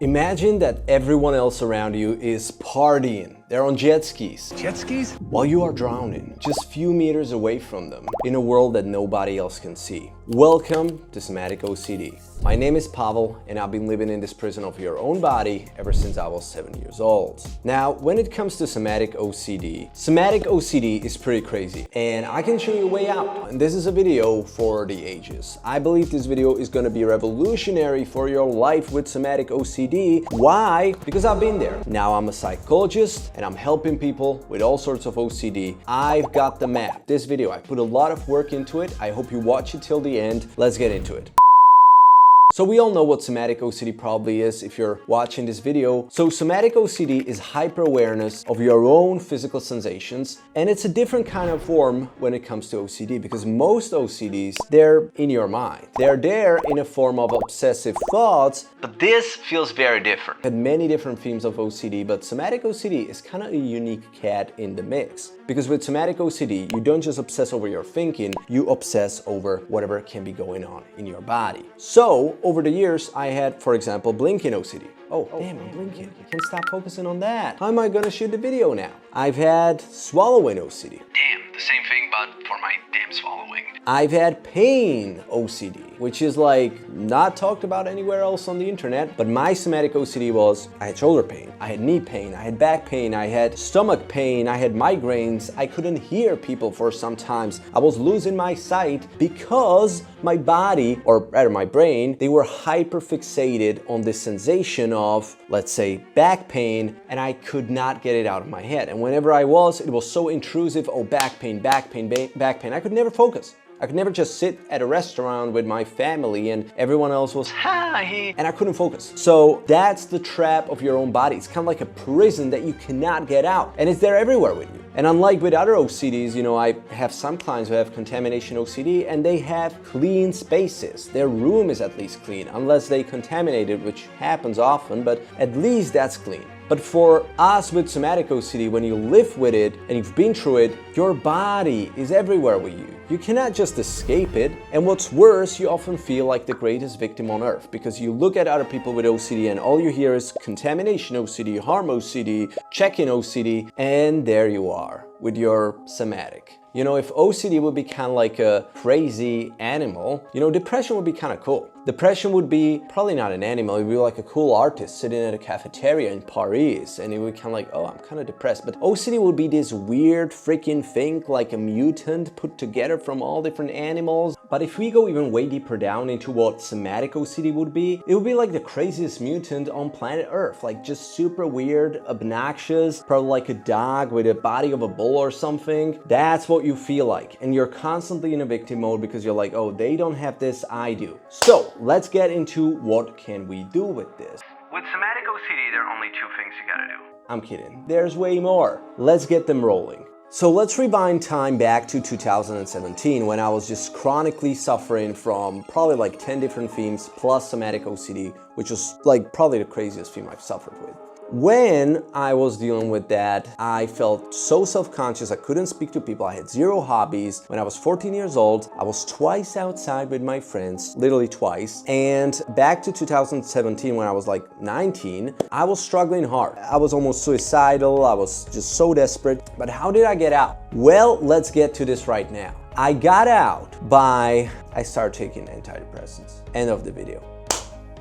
Imagine that everyone else around you is partying. They're on jet skis. Jet skis? While you are drowning, just few meters away from them, in a world that nobody else can see. Welcome to Somatic OCD. My name is Pavel, and I've been living in this prison of your own body ever since I was 7 years old. Now, when it comes to Somatic OCD is pretty crazy, and I can show you a way out. And this is a video for the ages. I believe this video is going to be revolutionary for your life with Somatic OCD. Why? Because I've been there. Now I'm a psychologist, and I'm helping people with all sorts of OCD. I've got the map. This video, I put a lot of work into it. I hope you watch it till the end. Let's get into it. So we all know what Somatic OCD probably is if you're watching this video. So Somatic OCD is hyperawareness of your own physical sensations, and it's a different kind of form when it comes to OCD, because most OCDs, they're in your mind. They're there in a form of obsessive thoughts, but this feels very different. Had many different themes of OCD, but Somatic OCD is kind of a unique cat in the mix. Because with Somatic OCD, you don't just obsess over your thinking, you obsess over whatever can be going on in your body. So, over the years, I had, for example, blinking OCD. Oh, damn, I'm blinking. I can't stop focusing on that. How am I gonna shoot the video now? I've had swallowing OCD. Damn, the same thing, but for my damn swallowing. I've had pain OCD, which is like not talked about anywhere else on the internet, but my Somatic OCD was, I had shoulder pain, I had knee pain, I had back pain, I had stomach pain, I had migraines, I couldn't hear people for some times. I was losing my sight because my body, or rather my brain, they were hyper fixated on the sensation of, let's say, back pain, and I could not get it out of my head. And whenever it was so intrusive, oh, back pain, back pain, back pain. I could never focus. I could never just sit at a restaurant with my family and everyone else was hi, and I couldn't focus. So that's the trap of your own body. It's kind of like a prison that you cannot get out, and it's there everywhere with you. And unlike with other OCDs, you know, I have some clients who have contamination OCD and they have clean spaces. Their room is at least clean, unless they contaminate it, which happens often, but at least that's clean. But for us with Somatic OCD, when you live with it and you've been through it, your body is everywhere with you. You cannot just escape it. And what's worse, you often feel like the greatest victim on earth, because you look at other people with OCD and all you hear is contamination OCD, harm OCD, check-in OCD, and there you are with your Somatic. You know, if OCD would be kind of like a crazy animal, you know, depression would be kind of cool. Depression would be probably not an animal, it would be like a cool artist sitting at a cafeteria in Paris, and it would kind of like, oh, I'm kind of depressed. But OCD would be this weird freaking thing, like a mutant put together from all different animals. But if we go even way deeper down into what Somatic OCD would be, it would be like the craziest mutant on planet Earth, like just super weird, obnoxious, probably like a dog with a body of a bull or something. That's what you feel like, and you're constantly in a victim mode because you're like, oh, they don't have this, I do. So let's get into what can we do with this. With Somatic OCD, there are only two things you gotta do. I'm kidding. There's way more. Let's get them rolling. So let's rewind time back to 2017 when I was just chronically suffering from probably like 10 different themes plus Somatic OCD, which was like probably the craziest theme I've suffered with. When I was dealing with that, I felt so self-conscious, I couldn't speak to people, I had zero hobbies. When I was 14 years old, I was twice outside with my friends, literally twice. And back to 2017, when I was like 19, I was struggling hard. I was almost suicidal, I was just so desperate. But how did I get out? Well, let's get to this right now. I got out I started taking antidepressants. End of the video.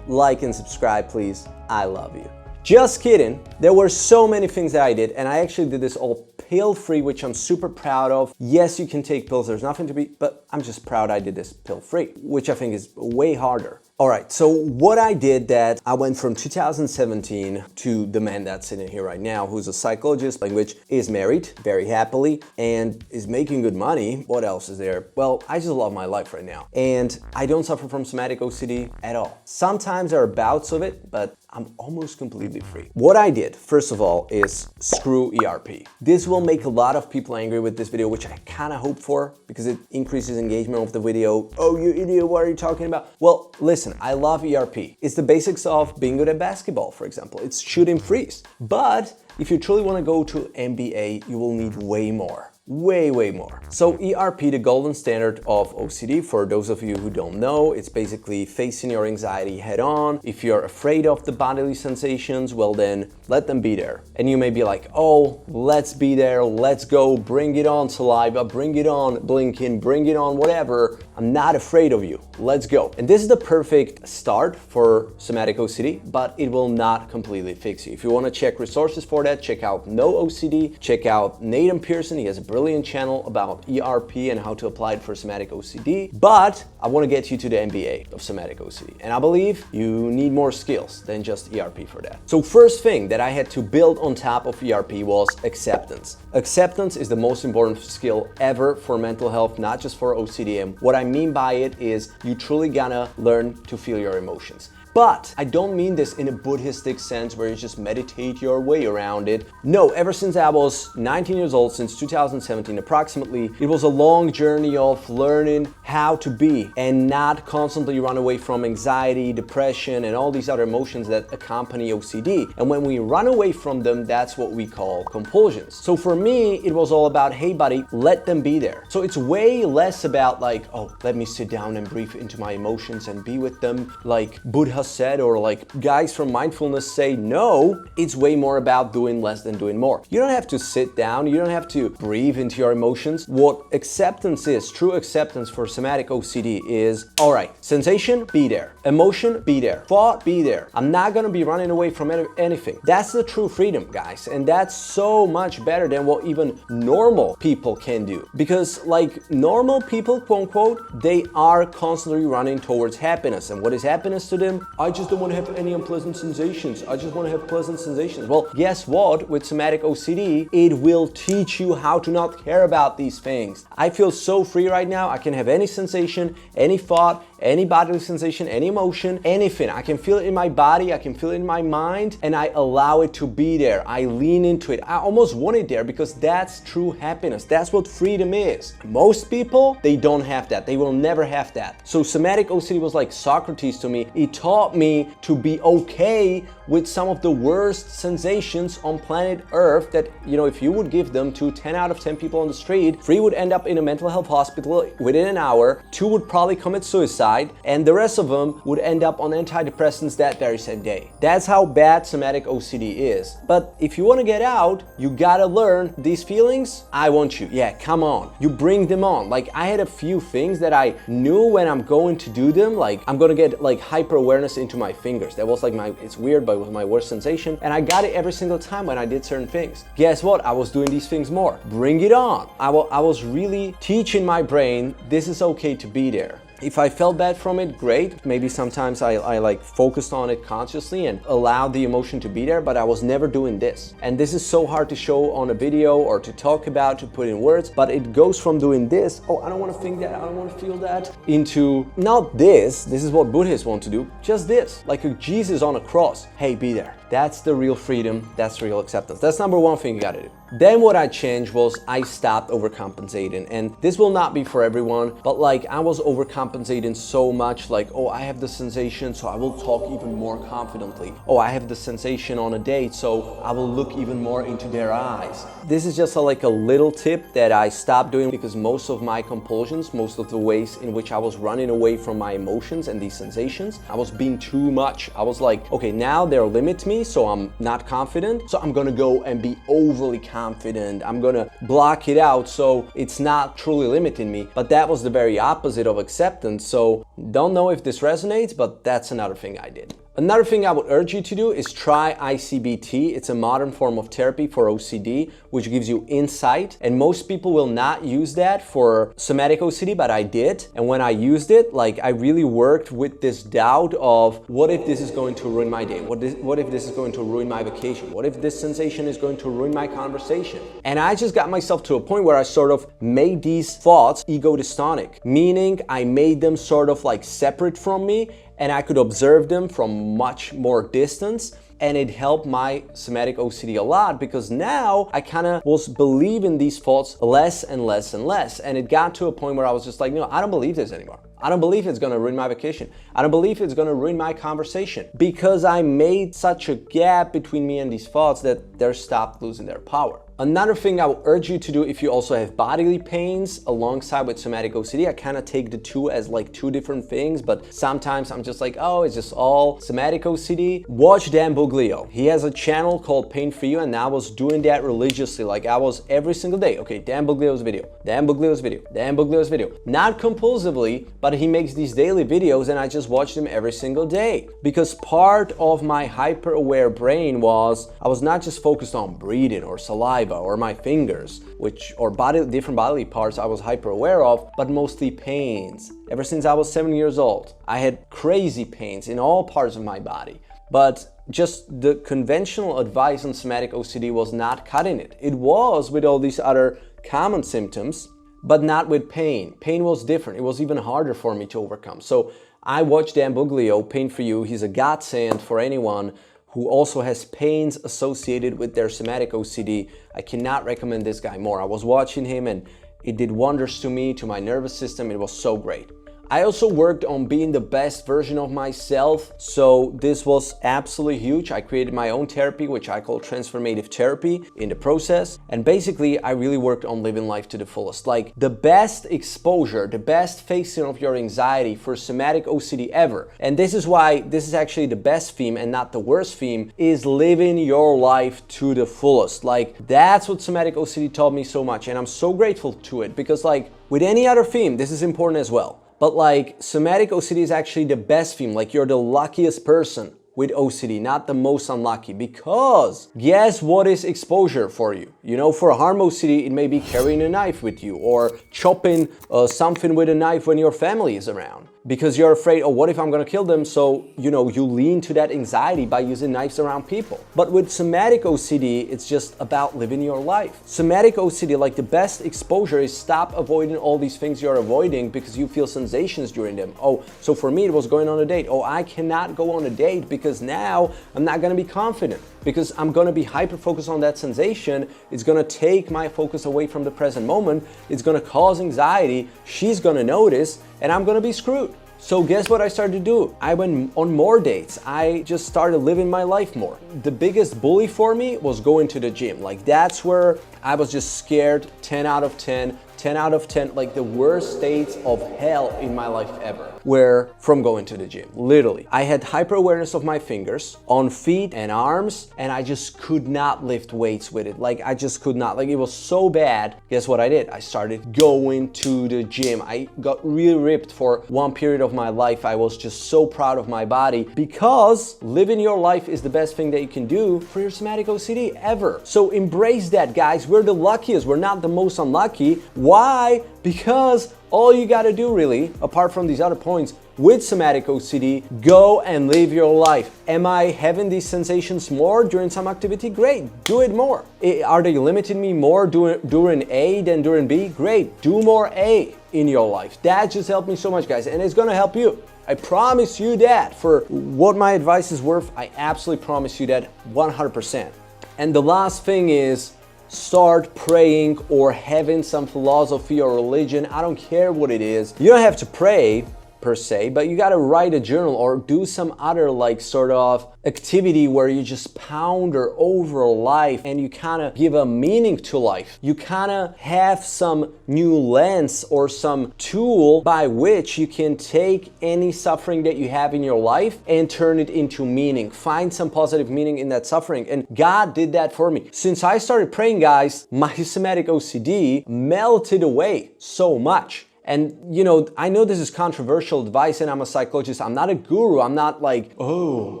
Like and subscribe, please. I love you. Just kidding. There were so many things that I did, and I actually did this all pill-free, which I'm super proud of. Yes, you can take pills, there's nothing to be, but I'm just proud I did this pill-free, which I think is way harder. All right, so what I did that I went from 2017 to the man that's sitting here right now, who's a psychologist, which is married very happily and is making good money. What else is there? Well, I just love my life right now. And I don't suffer from Somatic OCD at all. Sometimes there are bouts of it, but I'm almost completely free. What I did, first of all, is screw ERP. This will make a lot of people angry with this video, which I kind of hope for because it increases engagement of the video. Oh, you idiot, what are you talking about? Well, listen, I love ERP. It's the basics of being good at basketball, for example. It's shooting threes. But if you truly want to go to NBA, you will need way more. way, way more. So ERP, the golden standard of OCD, for those of you who don't know, it's basically facing your anxiety head on. If you're afraid of the bodily sensations, well then let them be there. And you may be like, oh, let's be there, let's go, bring it on saliva, bring it on blinking, bring it on whatever. I'm not afraid of you, let's go. And this is the perfect start for somatic OCD, but it will not completely fix you. If you want to check resources for that, check out No OCD, check out Nathan Pearson. He has a brilliant channel about ERP and how to apply it for somatic OCD. But I want to get you to the MBA of somatic OCD. And I believe you need more skills than just ERP for that. So first thing that I had to build on top of ERP was acceptance. Acceptance is the most important skill ever for mental health, not just for OCD. And what I mean by it is you truly gotta learn to feel your emotions. But I don't mean this in a Buddhistic sense where you just meditate your way around it. No, ever since I was 19 years old, since 2017 approximately, it was a long journey of learning how to be and not constantly run away from anxiety, depression, and all these other emotions that accompany OCD. And when we run away from them, that's what we call compulsions. So for me, it was all about, hey buddy, let them be there. So it's way less about like, oh, let me sit down and breathe into my emotions and be with them like Buddha said, or like guys from mindfulness say. No, it's way more about doing less than doing more. You don't have to sit down, you don't have to breathe into your emotions. What acceptance is, true acceptance for somatic OCD is, all right, sensation, be there. Emotion, be there. Thought, be there. I'm not gonna be running away from anything. That's the true freedom, guys. And that's so much better than what even normal people can do. Because like normal people, quote unquote, they are constantly running towards happiness. And what is happiness to them? I just don't want to have any unpleasant sensations. I just want to have pleasant sensations. Well, guess what? With somatic OCD, it will teach you how to not care about these things. I feel so free right now. I can have any sensation, any thought, any bodily sensation, any emotion, anything. I can feel it in my body, I can feel it in my mind, and I allow it to be there. I lean into it. I almost want it there because that's true happiness. That's what freedom is. Most people, they don't have that. They will never have that. So somatic OCD was like Socrates to me. It taught me to be okay with some of the worst sensations on planet Earth that, you know, if you would give them to 10 out of 10 people on the street, 3 would end up in a mental health hospital within an hour, 2 would probably commit suicide, and the rest of them would end up on antidepressants that very same day. That's how bad somatic OCD is. But if you want to get out, you gotta learn these feelings. I want you. Yeah, come on. You bring them on. Like I had a few things that I knew when I'm going to do them, like I'm gonna get like hyperawareness into my fingers. That was like it's weird, but it was my worst sensation. And I got it every single time when I did certain things. Guess what? I was doing these things more. Bring it on. I was really teaching my brain, this is okay to be there. If I felt bad from it, great. Maybe sometimes I like focused on it consciously and allowed the emotion to be there, but I was never doing this. And this is so hard to show on a video or to talk about, to put in words, but it goes from doing this, oh, I don't want to think that, I don't want to feel that, into not this is what Buddhists want to do, just this, like a Jesus on a cross. Hey, be there. That's the real freedom, that's real acceptance. That's number one thing you gotta do. Then what I changed was I stopped overcompensating. And this will not be for everyone, but like I was overcompensating so much, like, oh, I have the sensation, so I will talk even more confidently. Oh, I have the sensation on a date, so I will look even more into their eyes. This is just like a little tip that I stopped doing because most of my compulsions, most of the ways in which I was running away from my emotions and these sensations, I was being too much. I was like, okay, now they're limiting me, so I'm not confident, so I'm gonna go and be overly confident. I'm gonna block it out so it's not truly limiting me. But that was the very opposite of acceptance. So don't know if this resonates, but that's another thing I did. Another thing I would urge you to do is try ICBT. It's a modern form of therapy for OCD, which gives you insight. And most people will not use that for somatic OCD, but I did. And when I used it, like I really worked with this doubt of what if this is going to ruin my day? What if this is going to ruin my vacation? What if this sensation is going to ruin my conversation? And I just got myself to a point where I sort of made these thoughts ego dystonic, meaning I made them sort of like separate from me, and I could observe them from much more distance. And it helped my somatic OCD a lot because now I kind of was believing these thoughts less and less and less. And it got to a point where I was just like, no, I don't believe this anymore. I don't believe it's gonna ruin my vacation. I don't believe it's gonna ruin my conversation because I made such a gap between me and these thoughts that they stopped losing their power. Another thing I would urge you to do if you also have bodily pains alongside with somatic OCD, I kind of take the two as like two different things, but sometimes I'm just like, oh, it's just all somatic OCD. Watch Dan Buglio. He has a channel called Pain For You, and I was doing that religiously. Like I was every single day, okay, Dan Buglio's video, Dan Buglio's video, Dan Buglio's video. Not compulsively, but he makes these daily videos and I just watch them every single day. Because part of my hyper-aware brain was, I was not just focused on breathing or saliva or my fingers, or different bodily parts I was hyper-aware of, but mostly pains. Ever since I was 7 years old, I had crazy pains in all parts of my body. But just the conventional advice on somatic OCD was not cutting it. It was with all these other common symptoms, but not with pain. Pain was different. It was even harder for me to overcome. So I watched Dan Buglio, Pain For You. He's a godsend for anyone who also has pains associated with their somatic OCD. I cannot recommend this guy more. I was watching him and it did wonders to me, to my nervous system. It was so great. I also worked on being the best version of myself, so this was absolutely huge. I created my own therapy, which I call transformative therapy in the process. And basically, I really worked on living life to the fullest. Like the best exposure, the best facing of your anxiety for somatic OCD ever. And this is why this is actually the best theme and not the worst theme, is living your life to the fullest. Like that's what somatic OCD taught me so much. And I'm so grateful to it because like with any other theme, this is important as well. But like somatic OCD is actually the best theme, like you're the luckiest person with OCD, not the most unlucky, because guess what is exposure for you? You know, for harm OCD, it may be carrying a knife with you or chopping something with a knife when your family is around because you're afraid, oh, what if I'm gonna kill them? So, you know, you lean to that anxiety by using knives around people. But with somatic OCD, it's just about living your life. Somatic OCD, like the best exposure is stop avoiding all these things you're avoiding because you feel sensations during them. Oh, so for me, it was going on a date. Oh, I cannot go on a date because now I'm not gonna be confident because I'm gonna be hyper-focused on that sensation. It's gonna take my focus away from the present moment. It's gonna cause anxiety. She's gonna notice and I'm gonna be screwed. So guess what I started to do? I went on more dates. I just started living my life more. The biggest bully for me was going to the gym. Like that's where I was just scared, 10 out of 10, 10 out of 10, like the worst states of hell in my life ever were from going to the gym, literally. I had hyper awareness of my fingers on feet and arms, and I just could not lift weights with it. Like I just could not, like it was so bad. Guess what I did? I started going to the gym. I got really ripped for one period of my life. I was just so proud of my body because living your life is the best thing that you can do for your somatic OCD ever. So embrace that, guys. We're the luckiest. We're not the most unlucky. Why? Because all you gotta do really, apart from these other points, with somatic OCD, go and live your life. Am I having these sensations more during some activity? Great, do it more. Are they limiting me more during A than during B? Great, do more A in your life. That just helped me so much, guys, and it's gonna help you. I promise you that. For what my advice is worth, I absolutely promise you that 100%. And the last thing is, start praying or having some philosophy or religion. I don't care what it is. You don't have to pray per se, but you gotta write a journal or do some other like sort of activity where you just ponder over life and you kind of give a meaning to life. You kind of have some new lens or some tool by which you can take any suffering that you have in your life and turn it into meaning. Find some positive meaning in that suffering. And God did that for me. Since I started praying, guys, my somatic OCD melted away so much. And you know, I know this is controversial advice and I'm a psychologist. I'm not a guru. I'm not like, oh,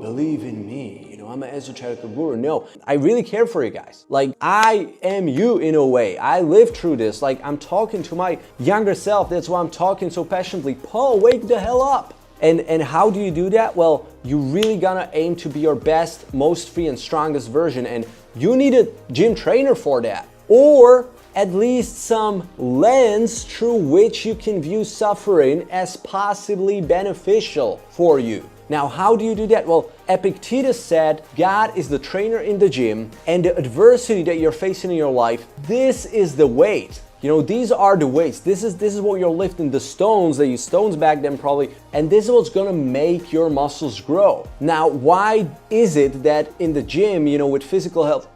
believe in me. You know, I'm an esoteric guru. No, I really care for you guys. Like I am you in a way. I lived through this. Like I'm talking to my younger self. That's why I'm talking so passionately. Paul, wake the hell up. And how do you do that? Well, you really gonna aim to be your best, most free and strongest version. And you need a gym trainer for that. Or at least some lens through which you can view suffering as possibly beneficial for you. Now, how do you do that? Well, Epictetus said, God is the trainer in the gym, and the adversity that you're facing in your life, this is the weight. You know, these are the weights. This is what you're lifting, the stones. They use stones back then probably, and this is what's gonna make your muscles grow. Now, why is it that in the gym, you know, with physical health,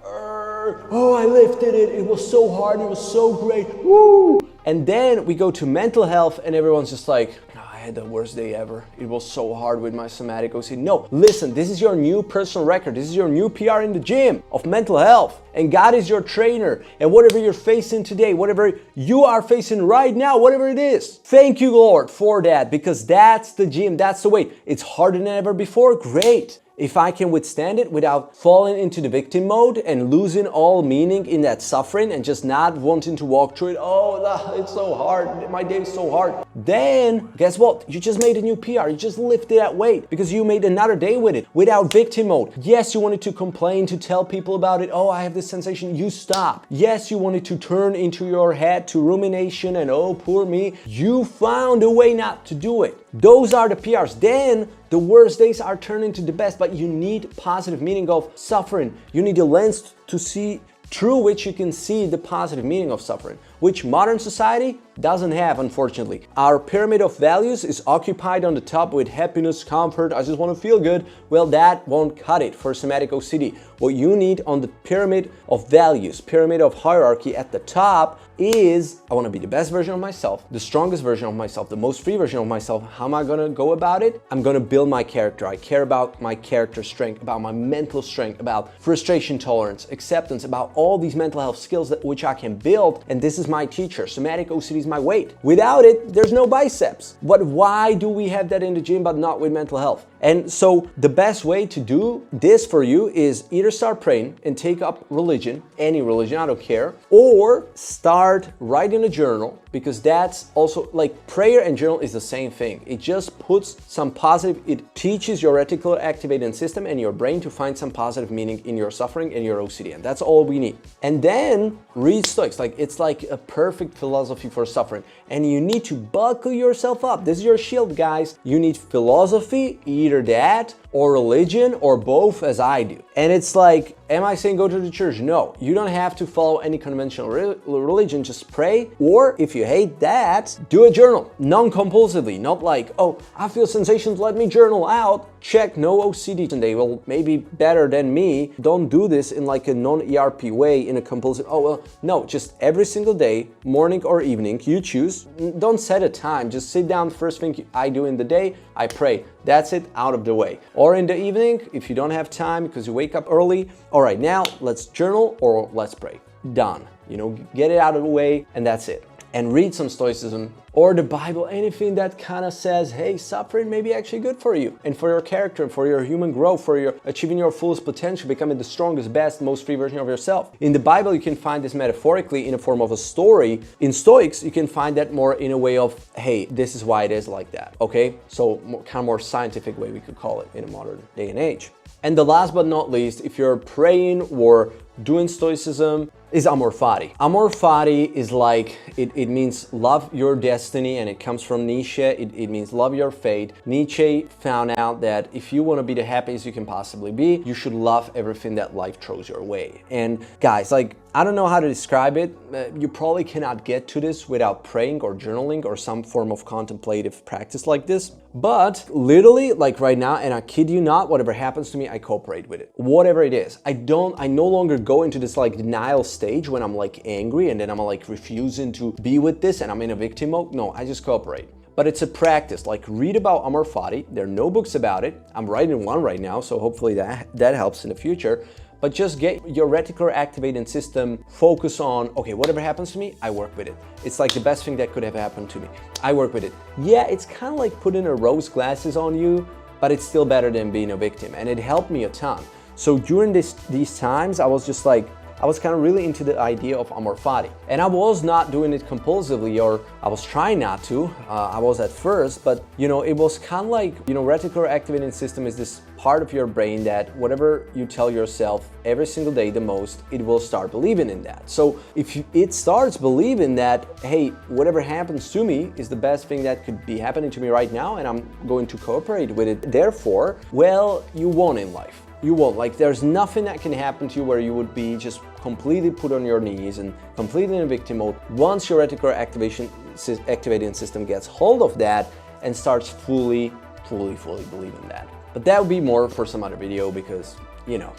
Oh, I lifted it. It was so hard. It was so great. Woo! And then we go to mental health and everyone's just like, oh, I had the worst day ever. It was so hard with my somatic OCD. No, listen, this is your new personal record. This is your new PR in the gym of mental health. And God is your trainer. And whatever you're facing today, whatever you are facing right now, whatever it is, thank you, Lord, for that, because that's the gym. That's the way. It's harder than ever before. Great. If I can withstand it without falling into the victim mode and losing all meaning in that suffering and just not wanting to walk through it, oh, it's so hard, my day is so hard, then guess what? You just made a new PR. You just lifted that weight because you made another day with it without victim mode. Yes, you wanted to complain, to tell people about it. Oh, I have this sensation. You stop. Yes, you wanted to turn into your head to rumination and oh, poor me. You found a way not to do it. Those are the PRs. Then the worst days are turned into the best, but you need positive meaning of suffering. You need a lens to see through which you can see the positive meaning of suffering, which modern society doesn't have, unfortunately. Our pyramid of values is occupied on the top with happiness, comfort, I just want to feel good. Well, that won't cut it for somatic OCD. What you need on the pyramid of values, pyramid of hierarchy at the top is, I want to be the best version of myself, the strongest version of myself, the most free version of myself. How am I going to go about it? I'm going to build my character. I care about my character strength, about my mental strength, about frustration tolerance, acceptance, about all these mental health skills which I can build. And this is my teacher. Somatic OCD is my weight. Without it, there's no biceps. But why do we have that in the gym but not with mental health? And so the best way to do this for you is either start praying and take up religion, any religion, I don't care, or start writing a journal, because that's also like prayer and journal is the same thing. It just puts some positive, it teaches your reticular activating system and your brain to find some positive meaning in your suffering and your OCD. And that's all we need. And then read Stoics. Like it's like a perfect philosophy for suffering. And you need to buckle yourself up. This is your shield, guys. You need philosophy, either that or religion or both, as I do. And it's like, am I saying go to the church? No, you don't have to follow any conventional religion, just pray. Or if you hate that, do a journal, non-compulsively, not like, oh, I feel sensations, let me journal out. Check, no OCD, and they will maybe better than me. Don't do this in like a non-ERP way, in a compulsive, oh, well, no, just every single day, morning or evening, you choose. Don't set a time, just sit down, first thing I do in the day, I pray. That's it, out of the way. Or in the evening, if you don't have time because you wake up early, all right, now let's journal or let's pray. Done. You know, get it out of the way and that's it. And read some Stoicism or the Bible, anything that kind of says, hey, suffering may be actually good for you and for your character, for your human growth, for your achieving your fullest potential, becoming the strongest, best, most free version of yourself. In the Bible, you can find this metaphorically in a form of a story. In Stoics, you can find that more in a way of, hey, this is why it is like that, okay? So kind of more scientific way we could call it in a modern day and age. And the last but not least, if you're praying or doing Stoicism, is amor fati. Amor fati is like, it means love your destiny, and it comes from Nietzsche. It means love your fate. Nietzsche found out that if you want to be the happiest you can possibly be, you should love everything that life throws your way. And guys, like, I don't know how to describe it. You probably cannot get to this without praying or journaling or some form of contemplative practice like this. But literally, like right now, and I kid you not, whatever happens to me, I cooperate with it. Whatever it is. I no longer go into this like denial stage when I'm like angry and then I'm like refusing to be with this and I'm in a victim mode. No, I just cooperate. But it's a practice. Like, read about amor fati. There are no books about it. I'm writing one right now, so hopefully that helps in the future. But just get your reticular activating system, focus on, okay, whatever happens to me, I work with it. It's like the best thing that could have happened to me. I work with it. Yeah, it's kind of like putting a rose glasses on you, but it's still better than being a victim. And it helped me a ton. So during these times, I was just like, I was kind of really into the idea of amor fati. And I was not doing it compulsively, or I was trying not to. I was at first, but you know, it was kind of like, you know, reticular activating system is this part of your brain that whatever you tell yourself every single day the most, it will start believing in that. So if it starts believing that, hey, whatever happens to me is the best thing that could be happening to me right now, and I'm going to cooperate with it, therefore, well, you won in life. You won't. Like, there's nothing that can happen to you where you would be just completely put on your knees and completely in victim mode. Once your reticular activating system gets hold of that and starts fully believing that. But that would be more for some other video because, you know,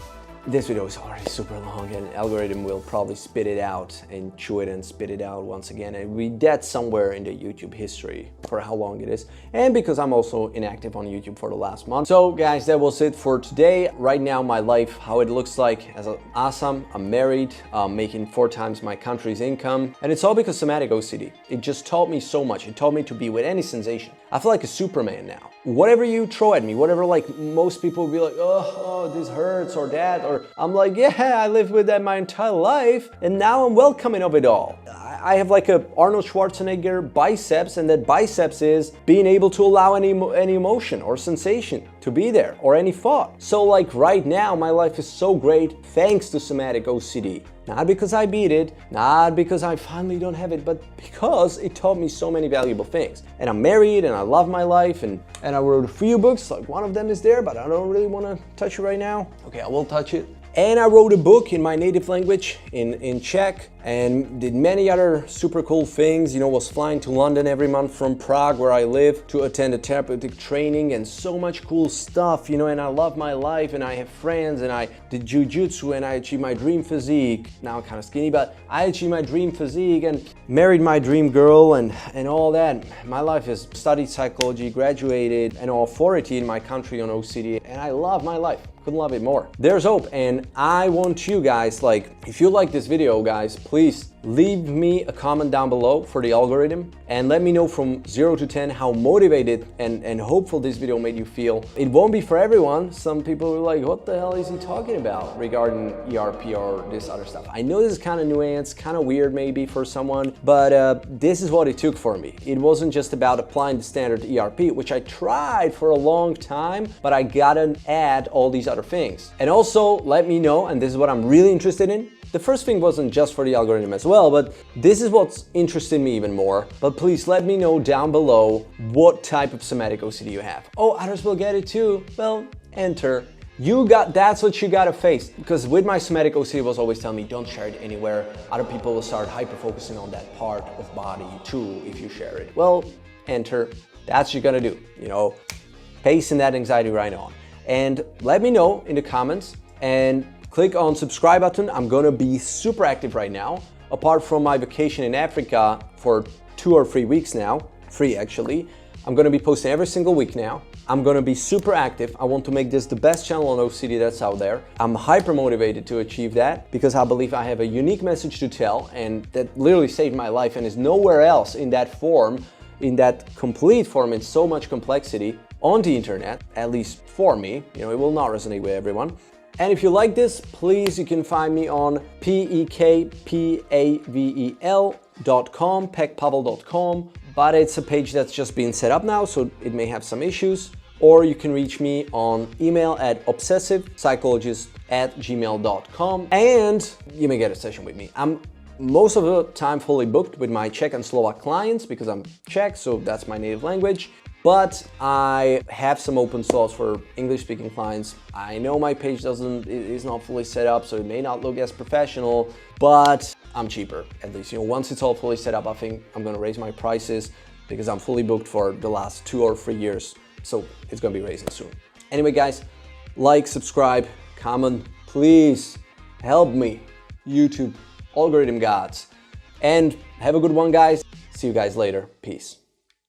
this video is already super long and algorithm will probably spit it out and chew it and spit it out once again, and we dead somewhere in the YouTube history for how long it is, and because I'm also inactive on YouTube for the last month. So guys, that was it for today. Right now my life, how it looks like as an Assam, I'm married, making 4 times my country's income, and it's all because somatic OCD. It just taught me so much. It taught me to be with any sensation. I feel like a Superman now. Whatever you throw at me, whatever, like most people will be like, oh, this hurts or that, or I'm like, yeah, I lived with that my entire life and now I'm welcoming of it all. I have like a Arnold Schwarzenegger biceps, and that biceps is being able to allow any emotion or sensation to be there, or any thought. So like right now my life is so great thanks to somatic OCD. Not because I beat it, not because I finally don't have it, but because it taught me so many valuable things. And I'm married and I love my life, and I wrote a few books, like one of them is there, but I don't really want to touch it right now. Okay, I will touch it. And I wrote a book in my native language, in Czech, and did many other super cool things. You know, was flying to London every month from Prague, where I live, to attend a therapeutic training and so much cool stuff, you know, and I love my life and I have friends, and I did jiu-jitsu and I achieved my dream physique. Now I'm kind of skinny, but I achieved my dream physique and married my dream girl and all that. My life is studied psychology, graduated, and authority in my country on OCD, and I love my life. Couldn't love it more. There's hope, and I want you guys, like, if you like this video, guys, please leave me a comment down below for the algorithm and let me know from 0 to 10 how motivated and hopeful this video made you feel. It won't be for everyone. Some people are like, what the hell is he talking about regarding ERP or this other stuff? I know this is kind of nuanced, kind of weird maybe for someone, but this is what it took for me. It wasn't just about applying the standard ERP, which I tried for a long time, but I gotta add all these other things. And also let me know, and this is what I'm really interested in. The first thing wasn't just for the algorithm as well, but this is what's interested me even more. But please let me know down below what type of somatic OCD you have. Oh, others will get it too. Well, enter. That's what you gotta face. Because with my somatic OCD, was always telling me, don't share it anywhere. Other people will start hyper-focusing on that part of body too if you share it. Well, enter. That's what you gotta do, you know, facing that anxiety right on. And let me know in the comments and click on subscribe button. I'm gonna be super active right now. Apart from my vacation in Africa for 2 or 3 weeks now, 3 actually, I'm gonna be posting every single week now. I'm gonna be super active. I want to make this the best channel on OCD that's out there. I'm hyper motivated to achieve that because I believe I have a unique message to tell, and that literally saved my life and is nowhere else in that form, in that complete form, in so much complexity on the internet, at least for me. You know, it will not resonate with everyone. And if you like this, please, you can find me on pekpavel.com, pekpavel.com, but it's a page that's just been set up now, so it may have some issues. Or you can reach me on email at obsessivepsychologist@gmail.com, and you may get a session with me. I'm most of the time fully booked with my Czech and Slovak clients because I'm Czech, so that's my native language. But I have some open slots for English-speaking clients. I know my page is not fully set up, so it may not look as professional, but I'm cheaper. At least, you know, once it's all fully set up, I think I'm gonna raise my prices because I'm fully booked for the last 2 or 3 years. So it's gonna be raising soon. Anyway, guys, like, subscribe, comment, please help me, YouTube algorithm gods. And have a good one, guys. See you guys later. Peace.